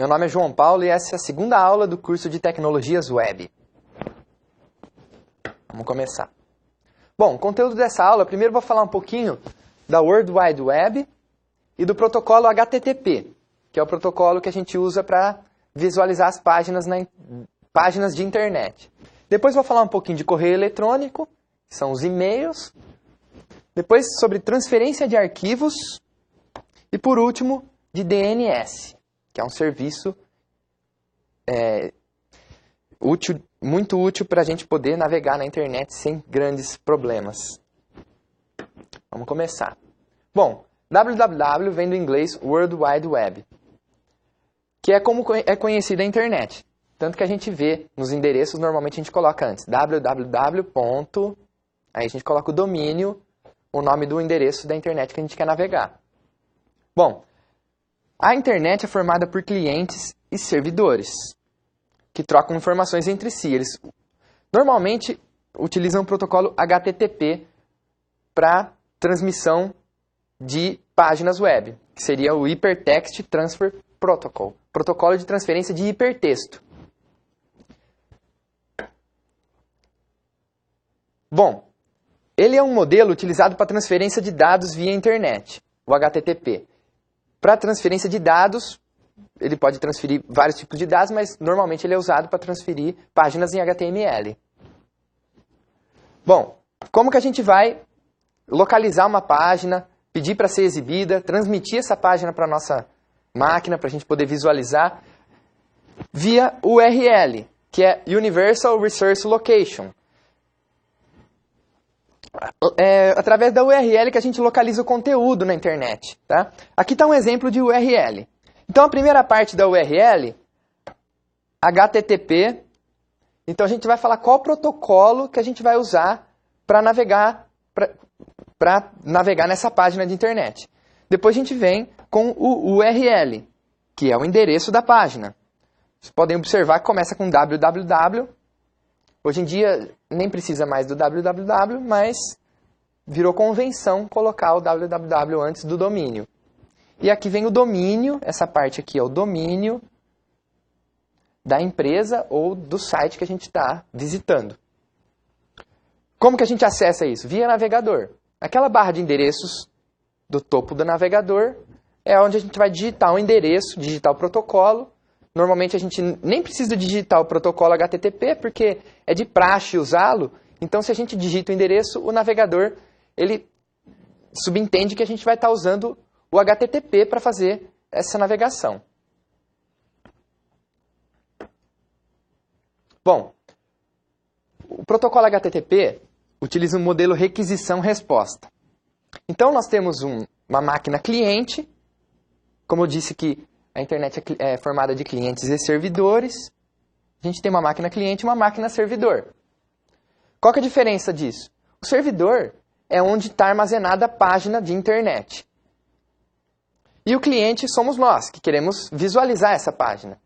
Meu nome é João Paulo e essa é a segunda aula do curso de Tecnologias Web. Vamos começar. Bom, o conteúdo dessa aula, primeiro vou falar um pouquinho da World Wide Web e do protocolo HTTP, que é o protocolo que a gente usa para visualizar as páginas de internet. Depois vou falar um pouquinho de correio eletrônico, que são os e-mails. Depois sobre transferência de arquivos. E por último, de DNS, que é um serviço muito útil para a gente poder navegar na internet sem grandes problemas. Vamos começar. Bom, www vem do inglês World Wide Web, que é como é conhecida a internet. Tanto que a gente vê nos endereços, normalmente a gente coloca antes www. Aí a gente coloca o domínio, o nome do endereço da internet que a gente quer navegar. Bom, a internet é formada por clientes e servidores, que trocam informações entre si. Eles normalmente utilizam o protocolo HTTP para transmissão de páginas web, que seria o Hypertext Transfer Protocol, protocolo de transferência de hipertexto. Bom, ele é um modelo utilizado para transferência de dados via internet, o HTTP. Para transferência de dados, ele pode transferir vários tipos de dados, mas normalmente ele é usado para transferir páginas em HTML. Bom, como que a gente vai localizar uma página, pedir para ser exibida, transmitir essa página para a nossa máquina, para a gente poder visualizar? Via URL, que é Universal Resource Location. Através da URL que a gente localiza o conteúdo na internet. Tá? Aqui está um exemplo de URL. Então, a primeira parte da URL, HTTP. Então, a gente vai falar qual protocolo que a gente vai usar para navegar nessa página de internet. Depois, a gente vem com o URL, que é o endereço da página. Vocês podem observar que começa com www. Hoje em dia, nem precisa mais do www, mas virou convenção colocar o www antes do domínio. E aqui vem o domínio, essa parte aqui é o domínio da empresa ou do site que a gente está visitando. Como que a gente acessa isso? Via navegador. Aquela barra de endereços do topo do navegador é onde a gente vai digitar o endereço, digitar o protocolo. Normalmente a gente nem precisa digitar o protocolo HTTP, porque é de praxe usá-lo. Então, se a gente digita o endereço, o navegador ele subentende que a gente vai estar usando o HTTP para fazer essa navegação. Bom, o protocolo HTTP utiliza um modelo requisição-resposta. Então, nós temos uma máquina cliente, como eu disse que a internet é formada de clientes e servidores. A gente tem uma máquina cliente e uma máquina servidor. Qual que é a diferença disso? O servidor é onde está armazenada a página de internet. E o cliente somos nós, que queremos visualizar essa página.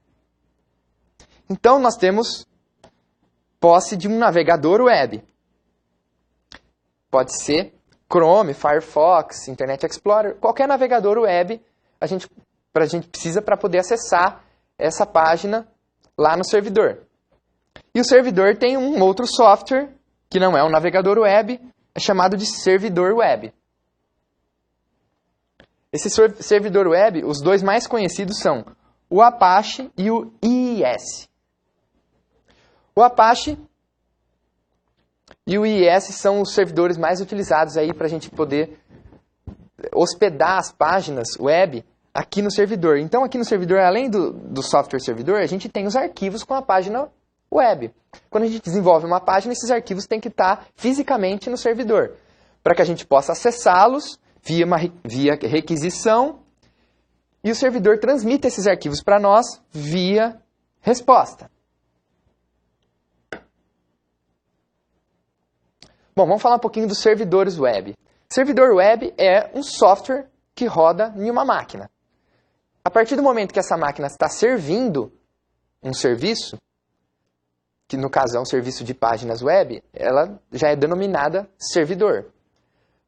Então, nós temos posse de um navegador web. Pode ser Chrome, Firefox, Internet Explorer, qualquer navegador web a gente precisa para poder acessar essa página lá no servidor. E o servidor tem um outro software, que não é um navegador web, é chamado de servidor web. Esse servidor web, os dois mais conhecidos são o Apache e o IIS. O Apache e o IIS são os servidores mais utilizados aí para a gente poder hospedar as páginas web aqui no servidor. Então, aqui no servidor, além do software servidor, a gente tem os arquivos com a página web. Quando a gente desenvolve uma página, esses arquivos têm que estar fisicamente no servidor, para que a gente possa acessá-los via requisição, e o servidor transmite esses arquivos para nós via resposta. Bom, vamos falar um pouquinho dos servidores web. Servidor web é um software que roda em uma máquina. A partir do momento que essa máquina está servindo um serviço, que no caso é um serviço de páginas web, ela já é denominada servidor.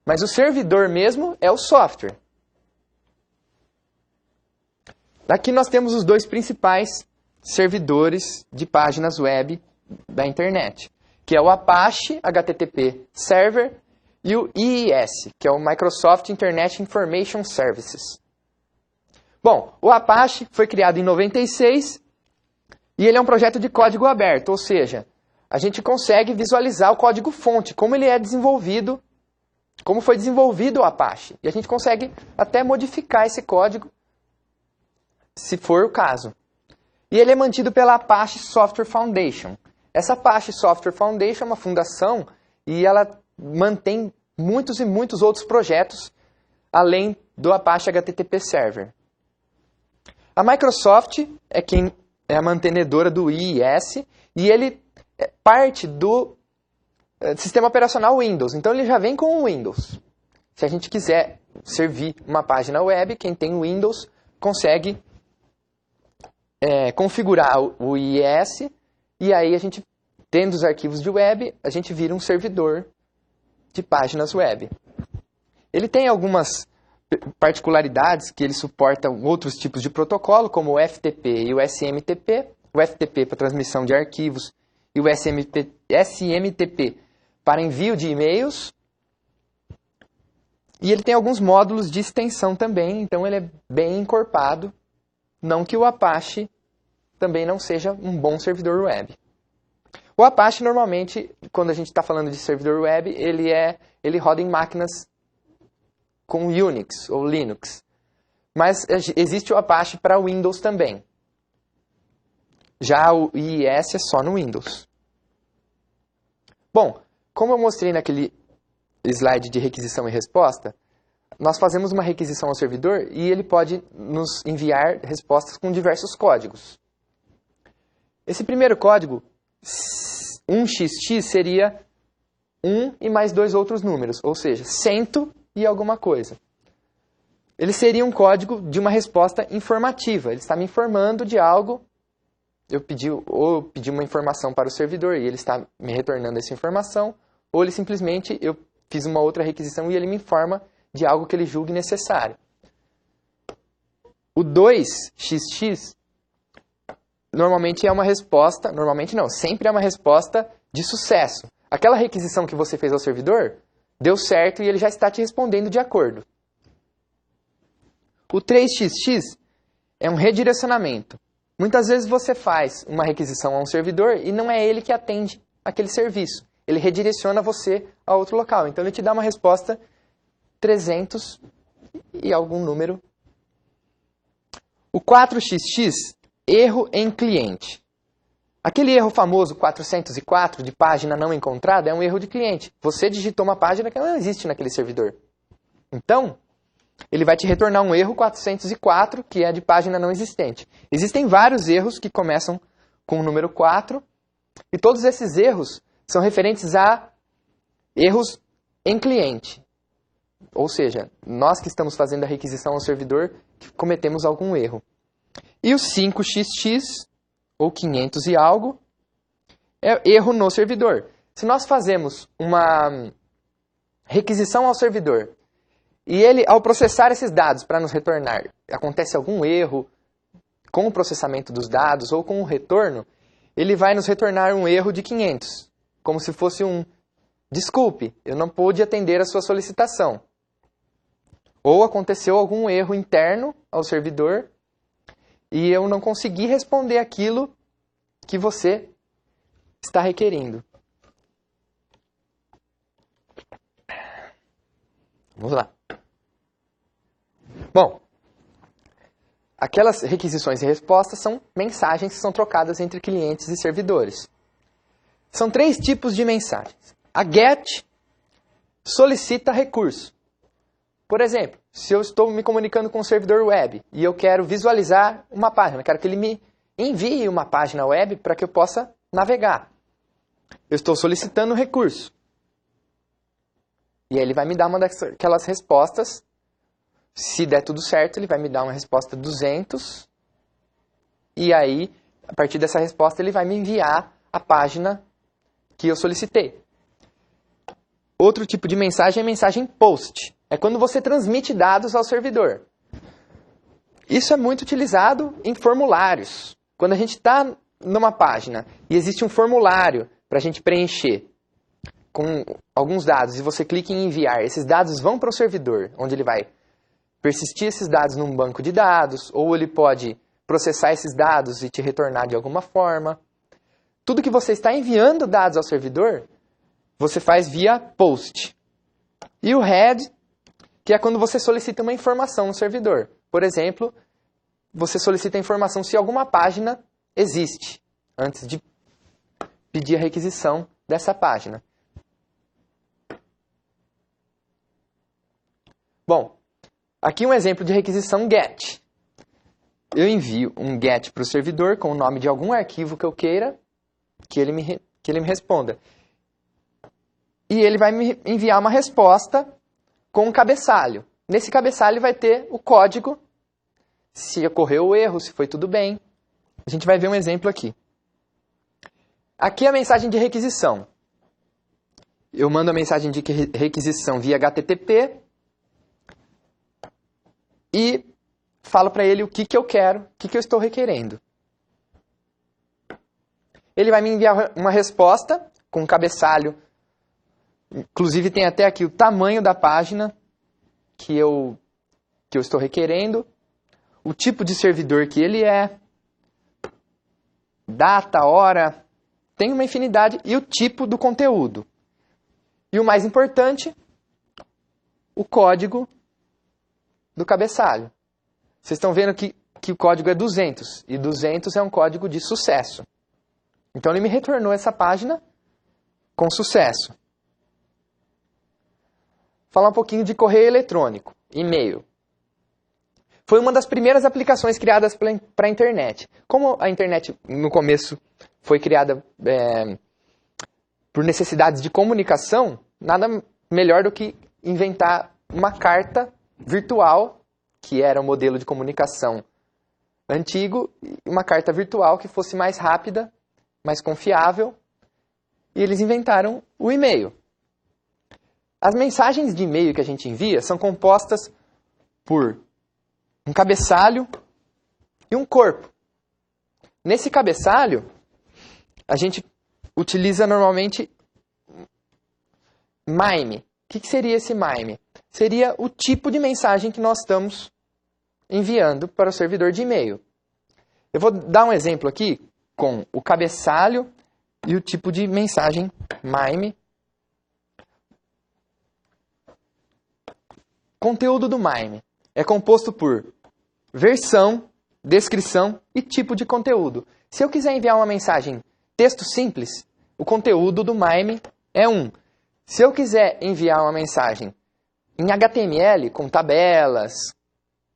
Mas o servidor mesmo é o software. Aqui nós temos os dois principais servidores de páginas web da internet, que é o Apache HTTP Server e o IIS, que é o Microsoft Internet Information Services. Bom, o Apache foi criado em 96 e ele é um projeto de código aberto, ou seja, a gente consegue visualizar o código-fonte, como ele é desenvolvido, como foi desenvolvido o Apache. E a gente consegue até modificar esse código, se for o caso. E ele é mantido pela Apache Software Foundation. Essa Apache Software Foundation é uma fundação e ela mantém muitos e muitos outros projetos, além do Apache HTTP Server. A Microsoft é quem é a mantenedora do IIS e ele é parte do sistema operacional Windows. Então ele já vem com o Windows. Se a gente quiser servir uma página web, quem tem Windows consegue configurar o IIS e aí a gente, tendo os arquivos de web, a gente vira um servidor de páginas web. Ele tem algumas particularidades que ele suporta outros tipos de protocolo, como o FTP e o SMTP. O FTP para transmissão de arquivos e o SMTP para envio de e-mails. E ele tem alguns módulos de extensão também, então ele é bem encorpado. Não que o Apache também não seja um bom servidor web. O Apache, normalmente, quando a gente está falando de servidor web, ele roda em máquinas com Unix ou Linux. Mas existe o Apache para Windows também. Já o IIS é só no Windows. Bom, como eu mostrei naquele slide de requisição e resposta, nós fazemos uma requisição ao servidor e ele pode nos enviar respostas com diversos códigos. Esse primeiro código, 1xx, seria 1 e mais 2 outros números, ou seja, 100 e alguma coisa. Ele seria um código de uma resposta informativa. Ele está me informando de algo. Eu pedi uma informação para o servidor e ele está me retornando essa informação, ou ele simplesmente, eu fiz uma outra requisição e ele me informa de algo que ele julgue necessário. O 2xx normalmente é uma resposta, normalmente não, sempre é uma resposta de sucesso. Aquela requisição que você fez ao servidor deu certo e ele já está te respondendo de acordo. O 3xx é um redirecionamento. Muitas vezes você faz uma requisição a um servidor e não é ele que atende aquele serviço. Ele redireciona você a outro local. Então ele te dá uma resposta 300 e algum número. O 4xx, erro em cliente. Aquele erro famoso 404 de página não encontrada é um erro de cliente. Você digitou uma página que não existe naquele servidor. Então, ele vai te retornar um erro 404, que é de página não existente. Existem vários erros que começam com o número 4, e todos esses erros são referentes a erros em cliente. Ou seja, nós que estamos fazendo a requisição ao servidor, cometemos algum erro. E o 5xx, ou 500 e algo, é erro no servidor. Se nós fazemos uma requisição ao servidor, e ele, ao processar esses dados para nos retornar, acontece algum erro com o processamento dos dados ou com o retorno, ele vai nos retornar um erro de 500, como se fosse um desculpe, eu não pude atender a sua solicitação. Ou aconteceu algum erro interno ao servidor e eu não consegui responder aquilo que você está requerindo. Vamos lá. Bom, aquelas requisições e respostas são mensagens que são trocadas entre clientes e servidores. São 3 tipos de mensagens. A GET solicita recurso. Por exemplo, se eu estou me comunicando com um servidor web e eu quero visualizar uma página, quero que ele me envie uma página web para que eu possa navegar. Eu estou solicitando recurso. E aí ele vai me dar uma daquelas respostas. Se der tudo certo, ele vai me dar uma resposta 200. E aí, a partir dessa resposta, ele vai me enviar a página que eu solicitei. Outro tipo de mensagem é mensagem POST. É quando você transmite dados ao servidor. Isso é muito utilizado em formulários. Quando a gente está numa página e existe um formulário para a gente preencher com alguns dados e você clica em enviar, esses dados vão para o servidor, onde ele vai persistir esses dados num banco de dados, ou ele pode processar esses dados e te retornar de alguma forma. Tudo que você está enviando dados ao servidor, você faz via POST. E o head, que é quando você solicita uma informação no servidor. Por exemplo, você solicita a informação se alguma página existe, antes de pedir a requisição dessa página. Bom, aqui um exemplo de requisição GET. Eu envio um GET para o servidor com o nome de algum arquivo que eu queira que ele me responda. E ele vai me enviar uma resposta com um cabeçalho. Nesse cabeçalho vai ter o código, se ocorreu o erro, se foi tudo bem. A gente vai ver um exemplo aqui. Aqui é a mensagem de requisição. Eu mando a mensagem de requisição via HTTP e falo para ele o que eu quero, o que eu estou requerendo. Ele vai me enviar uma resposta com um cabeçalho. Inclusive tem até aqui o tamanho da página que eu estou requerendo, o tipo de servidor que ele é, data, hora, tem uma infinidade, e o tipo do conteúdo. E o mais importante, o código do cabeçalho. Vocês estão vendo que o código é 200, e 200 é um código de sucesso. Então ele me retornou essa página com sucesso. Falar um pouquinho de correio eletrônico, e-mail. Foi uma das primeiras aplicações criadas para a internet. Como a internet, no começo, foi criada por necessidades de comunicação, nada melhor do que inventar uma carta virtual, que era o modelo de comunicação antigo, uma carta virtual que fosse mais rápida, mais confiável, e eles inventaram o e-mail. As mensagens de e-mail que a gente envia são compostas por um cabeçalho e um corpo. Nesse cabeçalho, a gente utiliza normalmente MIME. O que seria esse MIME? Seria o tipo de mensagem que nós estamos enviando para o servidor de e-mail. Eu vou dar um exemplo aqui com o cabeçalho e o tipo de mensagem MIME. Conteúdo do MIME é composto por versão, descrição e tipo de conteúdo. Se eu quiser enviar uma mensagem texto simples, o conteúdo do MIME é 1. Se eu quiser enviar uma mensagem em HTML, com tabelas,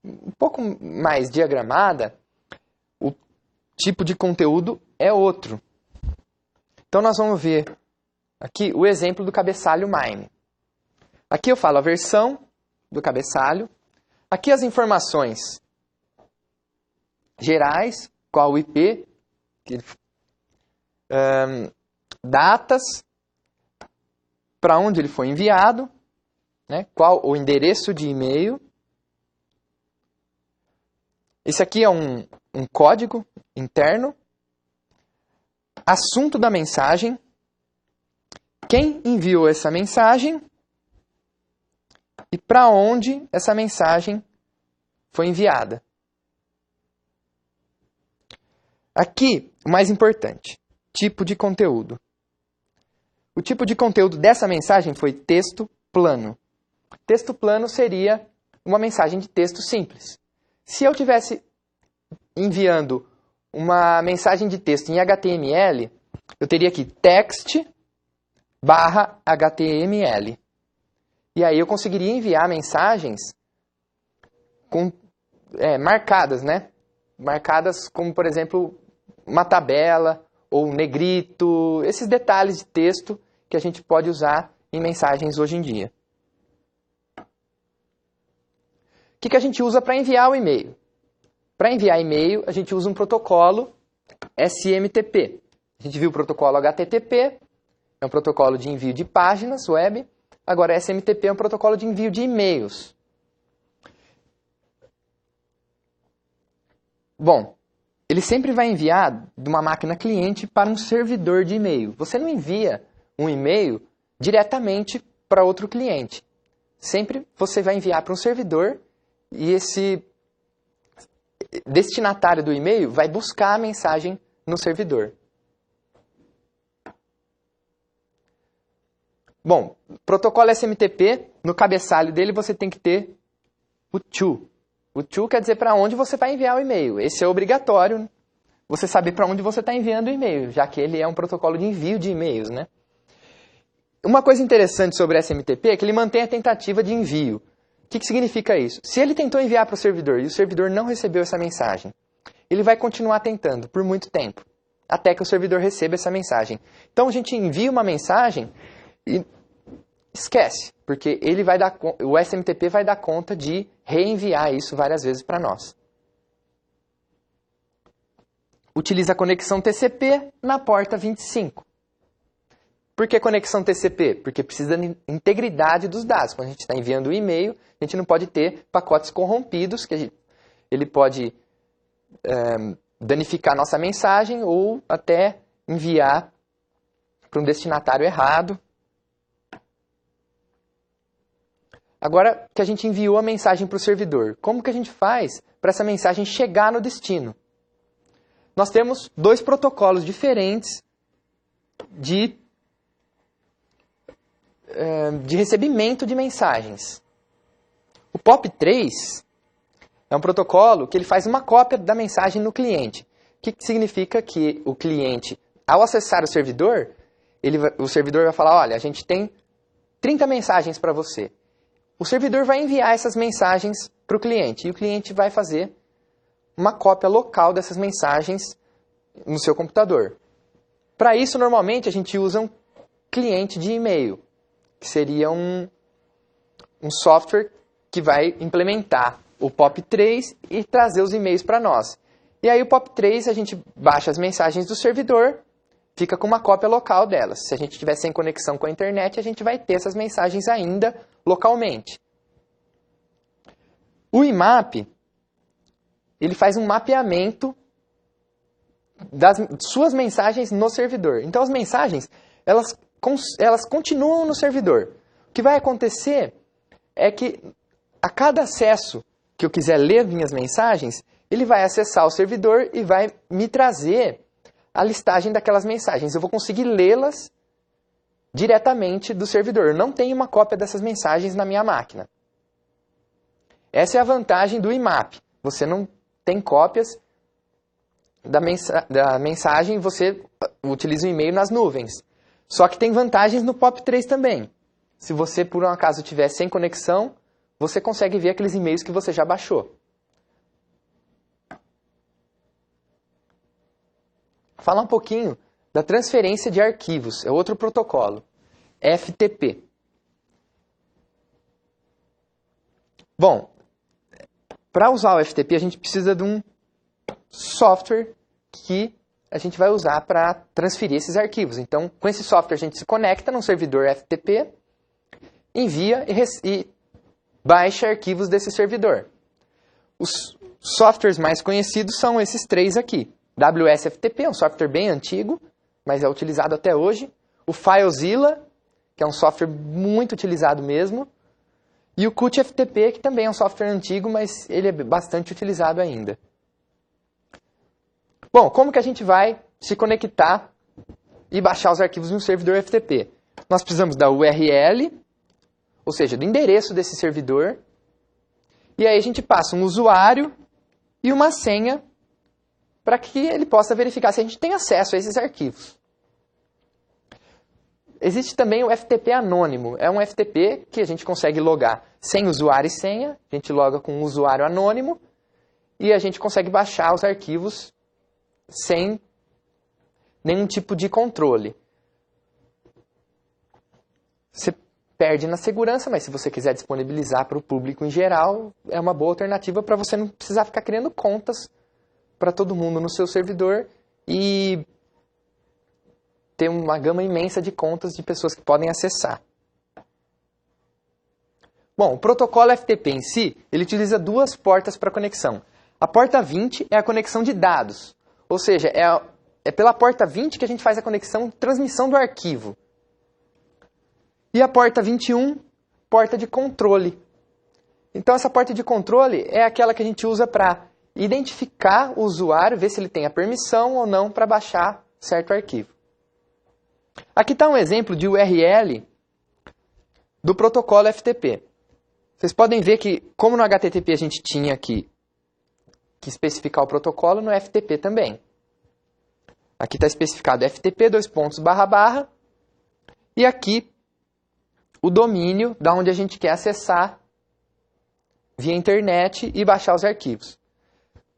um pouco mais diagramada, o tipo de conteúdo é outro. Então nós vamos ver aqui o exemplo do cabeçalho MIME. Aqui eu falo a versão do cabeçalho. Aqui as informações gerais, qual o IP, datas, para onde ele foi enviado, né, qual o endereço de e-mail. Esse aqui é um código interno. Assunto da mensagem. Quem enviou essa mensagem e para onde essa mensagem foi enviada. Aqui, o mais importante, tipo de conteúdo. O tipo de conteúdo dessa mensagem foi texto plano. Texto plano seria uma mensagem de texto simples. Se eu estivesse enviando uma mensagem de texto em HTML, eu teria aqui text/HTML. E aí eu conseguiria enviar mensagens marcadas, né? Marcadas como, por exemplo, uma tabela ou um negrito, esses detalhes de texto que a gente pode usar em mensagens hoje em dia. O que a gente usa para enviar o e-mail? Para enviar e-mail, a gente usa um protocolo SMTP. A gente viu o protocolo HTTP, é um protocolo de envio de páginas web. Agora, SMTP é um protocolo de envio de e-mails. Bom, ele sempre vai enviar de uma máquina cliente para um servidor de e-mail. Você não envia um e-mail diretamente para outro cliente. Sempre você vai enviar para um servidor e esse destinatário do e-mail vai buscar a mensagem no servidor. Bom, protocolo SMTP, no cabeçalho dele você tem que ter o to. O to quer dizer para onde você vai enviar o e-mail. Esse é obrigatório, você saber para onde você está enviando o e-mail, já que ele é um protocolo de envio de e-mails, né? Uma coisa interessante sobre o SMTP é que ele mantém a tentativa de envio. O que significa isso? Se ele tentou enviar para o servidor e o servidor não recebeu essa mensagem, ele vai continuar tentando por muito tempo, até que o servidor receba essa mensagem. Então a gente envia uma mensagem e esquece, porque o SMTP vai dar conta de reenviar isso várias vezes para nós. Utiliza a conexão TCP na porta 25. Por que conexão TCP? Porque precisa da integridade dos dados. Quando a gente está enviando um e-mail, a gente não pode ter pacotes corrompidos, que ele pode danificar a nossa mensagem ou até enviar para um destinatário errado. Agora que a gente enviou a mensagem para o servidor, como que a gente faz para essa mensagem chegar no destino? Nós temos dois protocolos diferentes de recebimento de mensagens. O POP3 é um protocolo que ele faz uma cópia da mensagem no cliente. O que significa que o cliente, ao acessar o servidor, o servidor vai falar, olha, a gente tem 30 mensagens para você. O servidor vai enviar essas mensagens para o cliente e o cliente vai fazer uma cópia local dessas mensagens no seu computador. Para isso, normalmente, a gente usa um cliente de e-mail, que seria um software que vai implementar o POP3 e trazer os e-mails para nós. E aí o POP3, a gente baixa as mensagens do servidor, fica com uma cópia local delas. Se a gente estiver sem conexão com a internet, a gente vai ter essas mensagens ainda localmente. O IMAP, ele faz um mapeamento das suas mensagens no servidor. Então as mensagens, elas continuam no servidor. O que vai acontecer é que a cada acesso que eu quiser ler minhas mensagens, ele vai acessar o servidor e vai me trazer a listagem daquelas mensagens. Eu vou conseguir lê-las diretamente do servidor. Eu não tenho uma cópia dessas mensagens na minha máquina. Essa é a vantagem do IMAP. Você não tem cópias da mensagem, você utiliza o e-mail nas nuvens. Só que tem vantagens no POP3 também. Se você, por um acaso, estiver sem conexão, você consegue ver aqueles e-mails que você já baixou. Falar um pouquinho da transferência de arquivos. É outro protocolo. FTP. Bom, para usar o FTP, a gente precisa de um software que a gente vai usar para transferir esses arquivos. Então, com esse software, a gente se conecta num servidor FTP, envia e baixa arquivos desse servidor. Os softwares mais conhecidos são esses três aqui. WSFTP é um software bem antigo, mas é utilizado até hoje. O FileZilla, que é um software muito utilizado mesmo. E o CutFTP, que também é um software antigo, mas ele é bastante utilizado ainda. Bom, como que a gente vai se conectar e baixar os arquivos no servidor FTP? Nós precisamos da URL, ou seja, do endereço desse servidor. E aí a gente passa um usuário e uma senha para que ele possa verificar se a gente tem acesso a esses arquivos. Existe também o FTP anônimo. É um FTP que a gente consegue logar sem usuário e senha. A gente loga com um usuário anônimo e a gente consegue baixar os arquivos sem nenhum tipo de controle. Você perde na segurança, mas se você quiser disponibilizar para o público em geral, é uma boa alternativa para você não precisar ficar criando contas para todo mundo no seu servidor e ter uma gama imensa de contas de pessoas que podem acessar. Bom, o protocolo FTP em si, ele utiliza duas portas para conexão. A porta 20 é a conexão de dados, ou seja, é pela porta 20 que a gente faz a conexão de transmissão do arquivo. E a porta 21, porta de controle. Então essa porta de controle é aquela que a gente usa para identificar o usuário, ver se ele tem a permissão ou não para baixar certo arquivo. Aqui está um exemplo de URL do protocolo FTP. Vocês podem ver que, como no HTTP a gente tinha que especificar o protocolo, no FTP também. Aqui está especificado FTP, // e aqui o domínio da onde a gente quer acessar via internet e baixar os arquivos.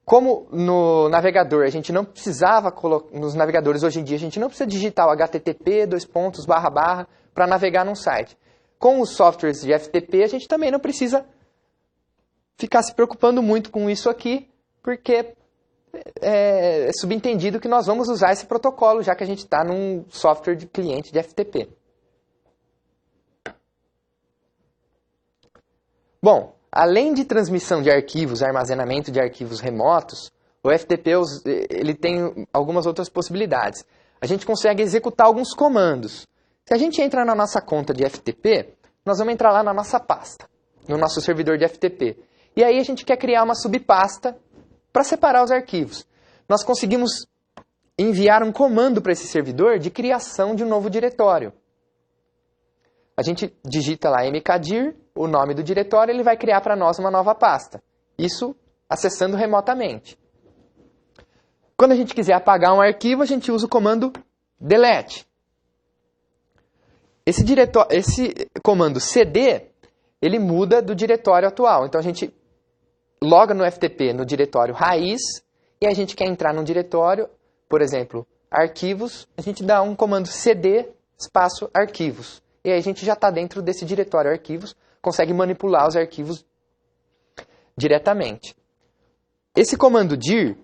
Como no navegador a gente não precisava colocar, nos navegadores hoje em dia a gente não precisa digitar o HTTP, // para navegar num site. Com os softwares de FTP a gente também não precisa ficar se preocupando muito com isso aqui, porque é subentendido que nós vamos usar esse protocolo, já que a gente está num software de cliente de FTP. Bom, além de transmissão de arquivos, armazenamento de arquivos remotos, o FTP ele tem algumas outras possibilidades. A gente consegue executar alguns comandos. Se a gente entra na nossa conta de FTP, nós vamos entrar lá na nossa pasta, no nosso servidor de FTP. E aí a gente quer criar uma subpasta para separar os arquivos. Nós conseguimos enviar um comando para esse servidor de criação de um novo diretório. A gente digita lá mkdir, o nome do diretório, ele vai criar para nós uma nova pasta. Isso acessando remotamente. Quando a gente quiser apagar um arquivo, a gente usa o comando delete. Esse comando cd, ele muda do diretório atual. Então a gente loga no FTP no diretório raiz e a gente quer entrar num diretório, por exemplo, arquivos, a gente dá um comando cd espaço arquivos. E aí a gente já está dentro desse diretório arquivos, consegue manipular os arquivos diretamente. Esse comando dir,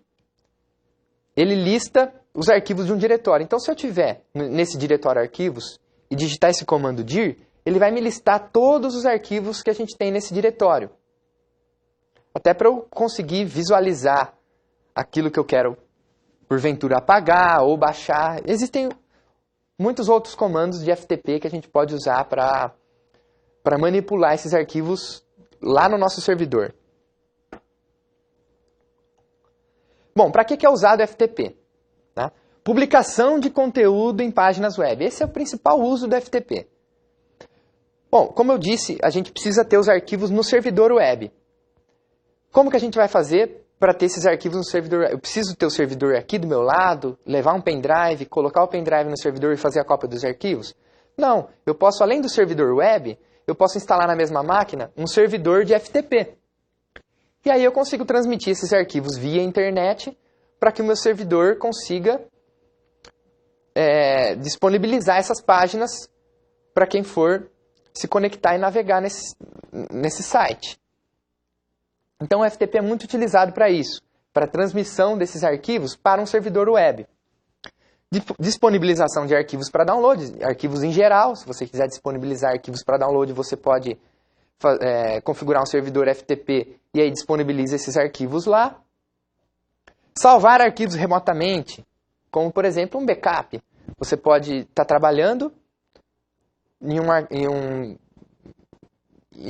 ele lista os arquivos de um diretório. Então, se eu tiver nesse diretório arquivos e digitar esse comando dir, ele vai me listar todos os arquivos que a gente tem nesse diretório. Até para eu conseguir visualizar aquilo que eu quero, porventura, apagar ou baixar. Existem muitos outros comandos de FTP que a gente pode usar para manipular esses arquivos lá no nosso servidor. Bom, para que é usado o FTP? Tá? Publicação de conteúdo em páginas web. Esse é o principal uso do FTP. Bom, como eu disse, a gente precisa ter os arquivos no servidor web. Como que a gente vai fazer para ter esses arquivos no servidor web? Eu preciso ter o servidor aqui do meu lado, levar um pendrive, colocar o pendrive no servidor e fazer a cópia dos arquivos? Não, eu posso, além do servidor web, eu posso instalar na mesma máquina um servidor de FTP. E aí eu consigo transmitir esses arquivos via internet para que o meu servidor consiga disponibilizar essas páginas para quem for se conectar e navegar nesse site. Então o FTP é muito utilizado para isso, para a transmissão desses arquivos para um servidor web. Disponibilização de arquivos para download, arquivos em geral. Se você quiser disponibilizar arquivos para download, você pode configurar um servidor FTP e aí disponibiliza esses arquivos lá. Salvar arquivos remotamente, como por exemplo um backup. Você pode estar trabalhando em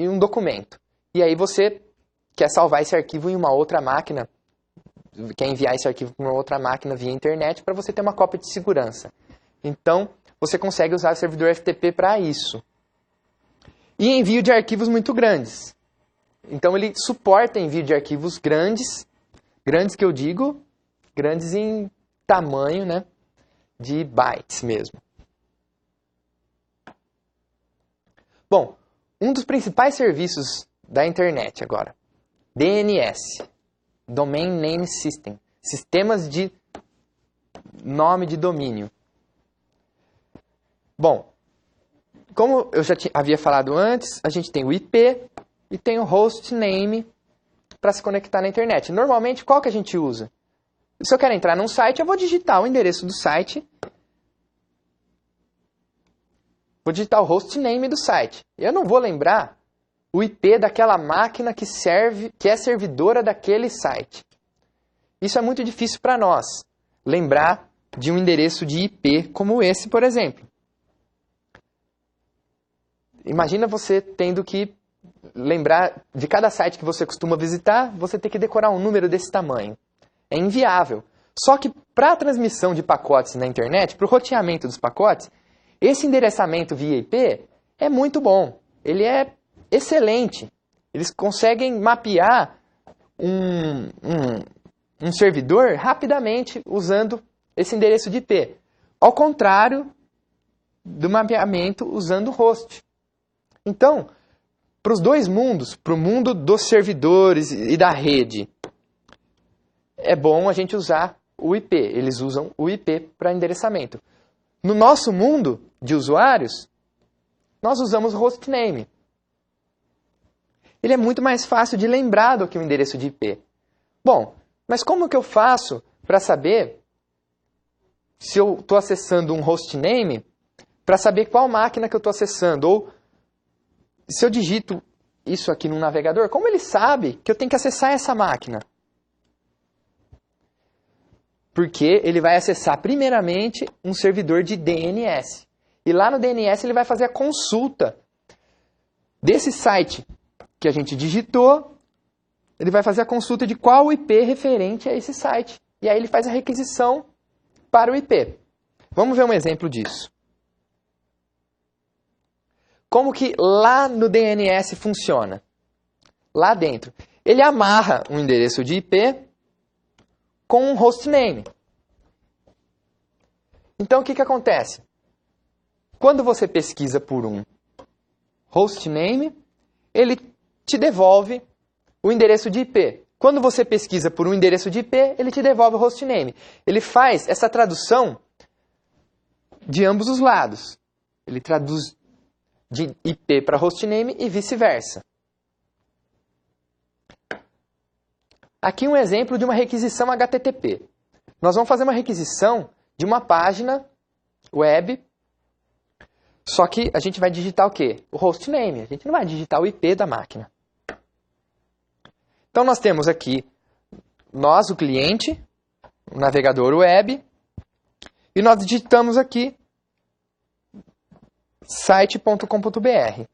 um documento e aí você quer salvar esse arquivo em uma outra máquina, quer enviar esse arquivo para uma outra máquina via internet para você ter uma cópia de segurança. Então, você consegue usar o servidor FTP para isso. E envio de arquivos muito grandes. Então, ele suporta envio de arquivos grandes que eu digo, grandes em tamanho, né, de bytes mesmo. Bom, um dos principais serviços da internet agora, DNS, Domain Name System, sistemas de nome de domínio. Bom, como eu já havia falado antes, a gente tem o IP e tem o hostname para se conectar na internet. Normalmente, qual que a gente usa? Se eu quero entrar num site, eu vou digitar o endereço do site. Vou digitar o hostname do site. Eu não vou lembrar o IP daquela máquina que é servidora daquele site. Isso é muito difícil para nós, lembrar de um endereço de IP como esse, por exemplo. Imagina você tendo que lembrar de cada site que você costuma visitar, você ter que decorar um número desse tamanho. É inviável. Só que para a transmissão de pacotes na internet, para o roteamento dos pacotes, esse endereçamento via IP é muito bom. Ele é excelente. Eles conseguem mapear um servidor rapidamente usando esse endereço de IP. Ao contrário do mapeamento usando host. Então, para os dois mundos, para o mundo dos servidores e da rede, é bom a gente usar o IP. Eles usam o IP para endereçamento. No nosso mundo de usuários, nós usamos o hostname. Ele é muito mais fácil de lembrar do que o endereço de IP. Bom, mas como que eu faço para saber se eu estou acessando um hostname, para saber qual máquina que eu estou acessando? Ou se eu digito isso aqui no navegador, como ele sabe que eu tenho que acessar essa máquina? Porque ele vai acessar primeiramente um servidor de DNS. E lá no DNS ele vai fazer a consulta desse site que a gente digitou. Ele vai fazer a consulta de qual IP referente a esse site. E aí ele faz a requisição para o IP. Vamos ver um exemplo disso. Como que lá no DNS funciona? Lá dentro. Ele amarra um endereço de IP com um hostname. Então o que acontece? Quando você pesquisa por um hostname, ele te devolve o endereço de IP. Quando você pesquisa por um endereço de IP, ele te devolve o hostname. Ele faz essa tradução de ambos os lados. Ele traduz de IP para hostname e vice-versa. Aqui um exemplo de uma requisição HTTP. Nós vamos fazer uma requisição de uma página web, só que a gente vai digitar o quê? O hostname. A gente não vai digitar o IP da máquina. Então nós temos aqui, nós, o cliente, o navegador web, e nós digitamos aqui site.com.br.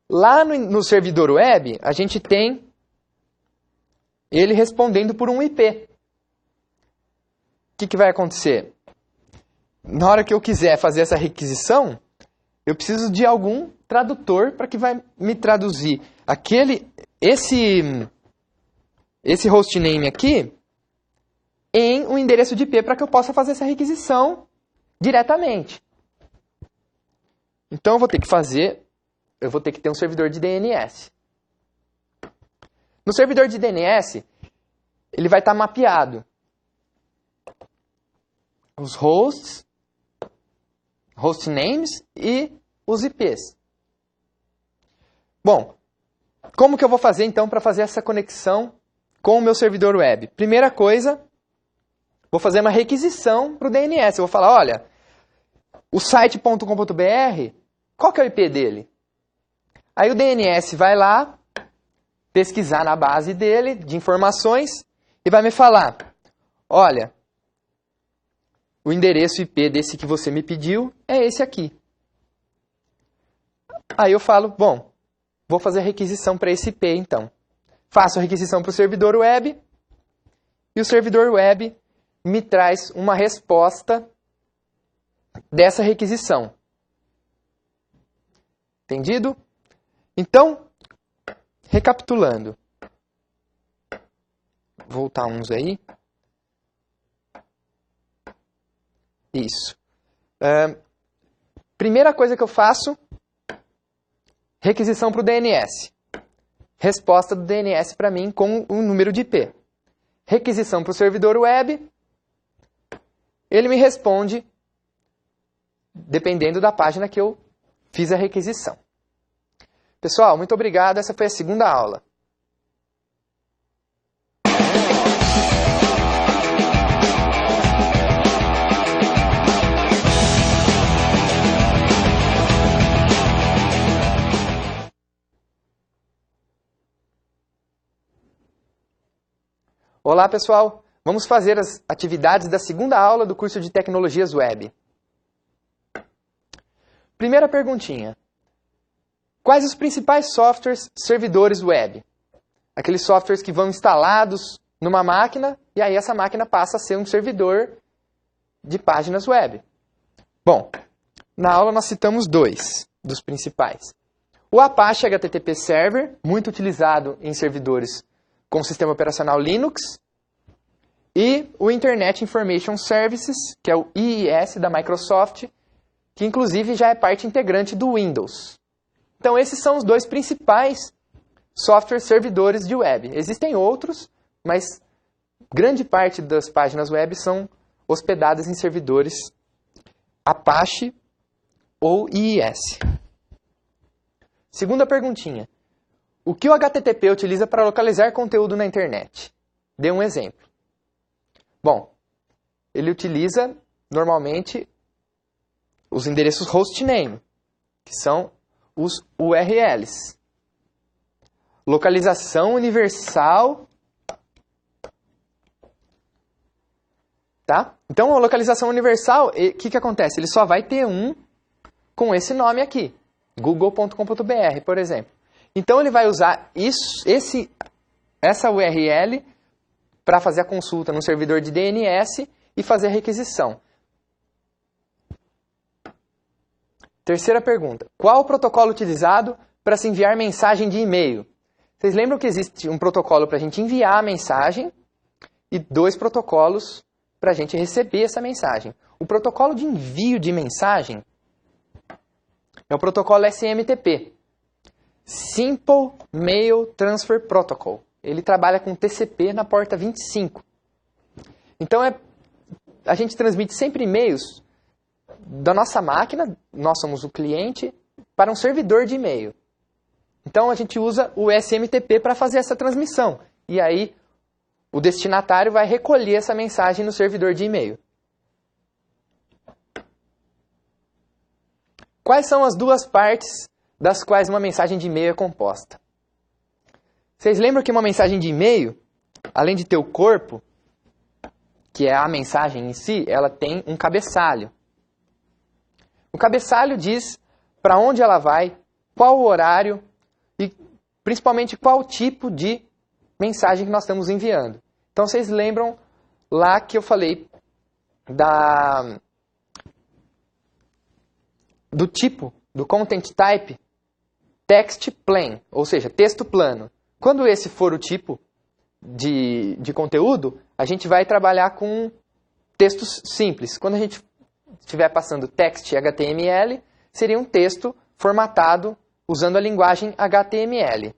Lá no servidor web, a gente tem ele respondendo por um IP. O que vai acontecer? Na hora que eu quiser fazer essa requisição, eu preciso de algum tradutor para que vai me traduzir esse hostname aqui em um endereço de IP para que eu possa fazer essa requisição diretamente. Então eu vou ter que ter um servidor de DNS. No servidor de DNS, ele vai estar mapeado os hosts, hostnames e os IPs. Bom, como que eu vou fazer então para fazer essa conexão com o meu servidor web? Primeira coisa, vou fazer uma requisição para o DNS. Eu vou falar, olha, o site.com.br, qual que é o IP dele? Aí o DNS vai lá, pesquisar na base dele de informações e vai me falar, olha, o endereço IP desse que você me pediu é esse aqui. Aí eu falo, bom, vou fazer a requisição para esse IP então. Faço a requisição para o servidor web e o servidor web me traz uma resposta dessa requisição. Entendido? Então, recapitulando. Voltar uns aí. Isso. Primeira coisa que eu faço, requisição para o DNS. Resposta do DNS para mim com o número de IP. Requisição para o servidor web. Ele me responde dependendo da página que eu fiz a requisição. Pessoal, muito obrigado. Essa foi a segunda aula. Olá, pessoal! Vamos fazer as atividades da segunda aula do curso de Tecnologias Web. Primeira perguntinha. Quais os principais softwares servidores web? Aqueles softwares que vão instalados numa máquina e aí essa máquina passa a ser um servidor de páginas web. Bom, na aula nós citamos dois dos principais. O Apache HTTP Server, muito utilizado em servidores com sistema operacional Linux, e o Internet Information Services, que é o IIS da Microsoft, que inclusive já é parte integrante do Windows. Então esses são os dois principais software servidores de web. Existem outros, mas grande parte das páginas web são hospedadas em servidores Apache ou IIS. Segunda perguntinha. O que o HTTP utiliza para localizar conteúdo na internet? Dê um exemplo. Bom, ele utiliza normalmente os endereços hostname, que são os URLs. Localização universal. Tá? Então, a localização universal, o que acontece? Ele só vai ter um com esse nome aqui. google.com.br, por exemplo. Então, ele vai usar essa URL para fazer a consulta no servidor de DNS e fazer a requisição. Terceira pergunta. Qual o protocolo utilizado para se enviar mensagem de e-mail? Vocês lembram que existe um protocolo para a gente enviar a mensagem e dois protocolos para a gente receber essa mensagem. O protocolo de envio de mensagem é o protocolo SMTP, Simple Mail Transfer Protocol. Ele trabalha com TCP na porta 25. Então, a gente transmite sempre e-mails da nossa máquina, nós somos o cliente, para um servidor de e-mail. Então, a gente usa o SMTP para fazer essa transmissão. E aí, o destinatário vai recolher essa mensagem no servidor de e-mail. Quais são as duas partes das quais uma mensagem de e-mail é composta? Vocês lembram que uma mensagem de e-mail, além de ter o corpo, que é a mensagem em si, ela tem um cabeçalho. O cabeçalho diz para onde ela vai, qual o horário e principalmente qual tipo de mensagem que nós estamos enviando. Então vocês lembram lá que eu falei do tipo, do content type, text plain, ou seja, texto plano. Quando esse for o tipo de conteúdo, a gente vai trabalhar com textos simples. Quando a gente estiver passando text HTML, seria um texto formatado usando a linguagem HTML.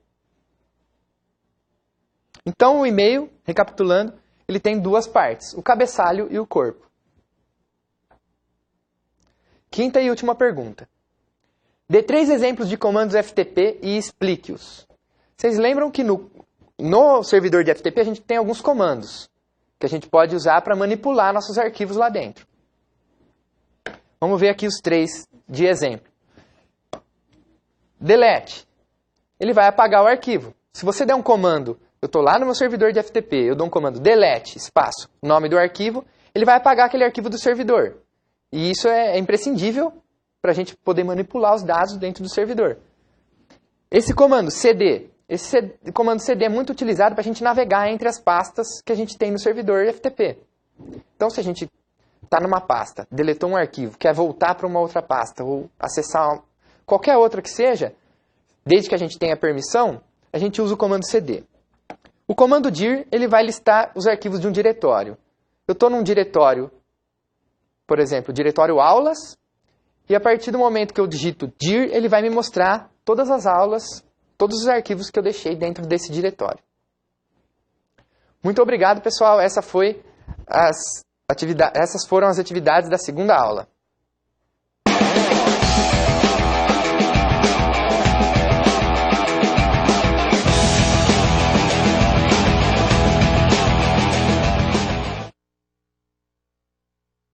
Então o e-mail, recapitulando, ele tem duas partes, o cabeçalho e o corpo. Quinta e última pergunta. Dê 3 exemplos de comandos FTP e explique-os. Vocês lembram que no servidor de FTP a gente tem alguns comandos que a gente pode usar para manipular nossos arquivos lá dentro. Vamos ver aqui os 3 de exemplo. Delete. Ele vai apagar o arquivo. Se você der um comando, eu estou lá no meu servidor de FTP, eu dou um comando delete, espaço, nome do arquivo, ele vai apagar aquele arquivo do servidor. E isso é imprescindível para a gente poder manipular os dados dentro do servidor. Esse comando cd, comando cd é muito utilizado para a gente navegar entre as pastas que a gente tem no servidor de FTP. Então, se a gente está numa pasta, deletou um arquivo, quer voltar para uma outra pasta ou acessar qualquer outra que seja, desde que a gente tenha permissão, a gente usa o comando cd. O comando dir, ele vai listar os arquivos de um diretório. Eu estou num diretório, por exemplo, diretório aulas, e a partir do momento que eu digito dir, ele vai me mostrar todas as aulas, todos os arquivos que eu deixei dentro desse diretório. Muito obrigado, pessoal. Essas foram as atividades da segunda aula.